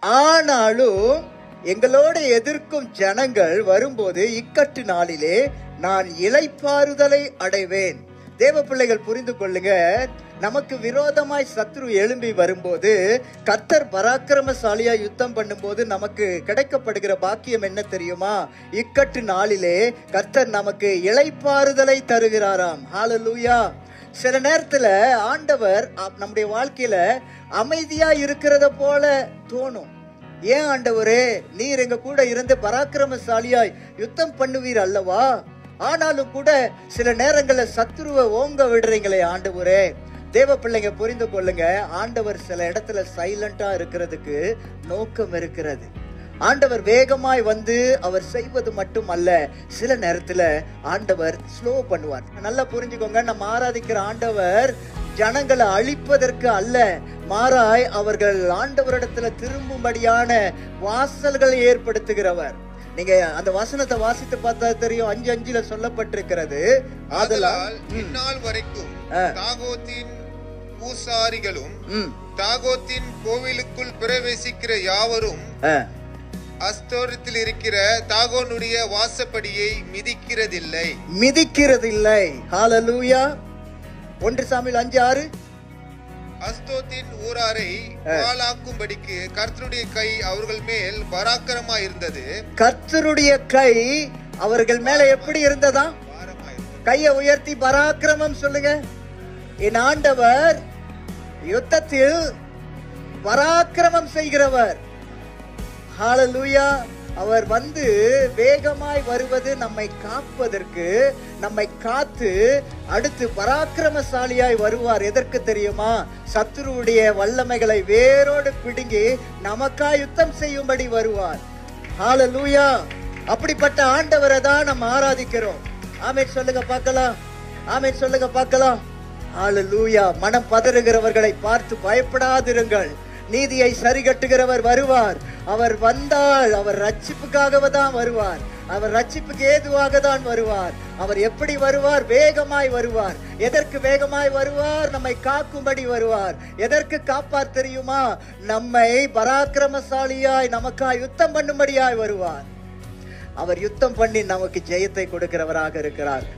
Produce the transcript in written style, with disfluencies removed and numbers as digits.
ஆனாலும் எங்களோடு எதிர்க்கும் ஜனங்கள் வரும்போது இக்கட்டு நாளிலே நான் இளைப்பாறுதலை அடைவேன். தேவ பிள்ளைகள் புரிந்து கொள்ளுங்க, நமக்கு விரோதமாய் சத்ரு எழும்பி வரும்போது கர்த்தர் பராக்கிரமசாலியா யுத்தம் பண்ணும்போது நமக்கு கிடைக்கப்படுகிற பாக்கியம் என்ன தெரியுமா? இக்கட்டு நாளிலே கர்த்தர் நமக்கு இளைப்பாறுதலை தருகிறாராம். ஹல்லேலூயா. சில நேரத்துல ஆண்டவர் நம்முடைய வாழ்க்கையில அமைதியா இருக்கிறத போல தோணும். ஏன் ஆண்டவரே, நீர் எங்க கூட இருந்து பராக்கிரமசாலியாய் யுத்தம் பண்ணுவீர் அல்லவா? ஆனாலும் கூட சில நேரங்கள்ல சத்துருவை ஓங்க விடுறீங்களே ஆண்டவரே. தேவ பிள்ளைங்க புரிந்து கொள்ளுங்க, ஆண்டவர் சில இடத்துல சைலண்டா இருக்கிறதுக்கு நோக்கம் இருக்கிறது. ஆண்டவர் வேகமாய் வந்து அவர் செய்வது மட்டும் அல்ல, சில நேரத்துல ஆண்டவர் ஸ்லோ பண்ணுவார். நல்லா புரிஞ்சுக்கோங்க, நம்ம ஆராதிக்கிற ஆண்டவர் ஜனங்களை அழிப்பதற்கு அல்ல, மாறாய் அவர்கள் ஆண்டவரிடத்துல திரும்பும்படியான வாசல்களை ஏற்படுத்துகிறவர். நீங்க அந்த வசனத்தை வாசித்து பார்த்தா தெரியும். 5:5 சொல்லப்பட்டிருக்கிறது, ஆதலால் இந்நாள் வரைக்கும் தாகோத்தின் பூசாரிகளும் தாகோத்தின் கோவிலுக்குள் பிரவேசிக்கிற யாவரும் அஸ்தோரத்தில் இருக்கிற தாகோனுடைய வாசப்படியை மிதிக்கிறதில்லை. ஹல்லேலூயா. 1 சாமுவேல் 5:6 அஸ்தோத்தின் ஊராரை பாழாக்கும்படிக்கு கர்த்தருடைய கை அவர்கள் மேல் பராக்கிரமா இருந்தது. கர்த்தருடைய கை அவர்கள் மேல எப்படி இருந்ததா? கையை உயர்த்தி பராக்கிரமம் சொல்லுங்க. என் ஆண்டவர் யுத்தத்தில் பராக்கிரமம் செய்கிறவர். ஹல்லேலூயா. அவர் வந்து வேகமாய் வருவது நம்மை காப்பதற்கு, நம்மை காத்து அடுத்து பராக்கிரமசாலியாய் வருவார். எதற்கு தெரியுமா? சத்துருவுடைய வல்லமைகளை வேரோடு பிடுங்கி நமக்கா யுத்தம் செய்யும்படி வருவார். ஹல்லேலூயா. அப்படிப்பட்ட ஆண்டவரை தான் நம்ம ஆராதிக்கிறோம். ஆமென் சொல்லுங்க பார்க்கலாம். ஆமென் சொல்லுங்க பார்க்கலாம். ஹல்லேலூயா. மனம் பதறுகிறவர்களை பார்த்து பயப்படாதிருங்கள், நீதியை சரிகட்டுகிறவர் வருவார். அவர் வந்தால் அவர் ரட்சிப்புக்காக தான் வருவார். அவர் ரட்சிப்புக்கு ஏதுவாக தான் வருவார். அவர் எப்படி வருவார்? வேகமாய் வருவார். எதற்கு வேகமாய் வருவார்? நம்மை காக்கும்படி வருவார். எதற்கு காப்பார் தெரியுமா? நம்மை பராக்கிரமசாலியாய் நமக்காய் யுத்தம் பண்ணும்படியாய் வருவார். அவர் யுத்தம் பண்ணி நமக்கு ஜெயத்தை கொடுக்கிறவராக இருக்கிறார்.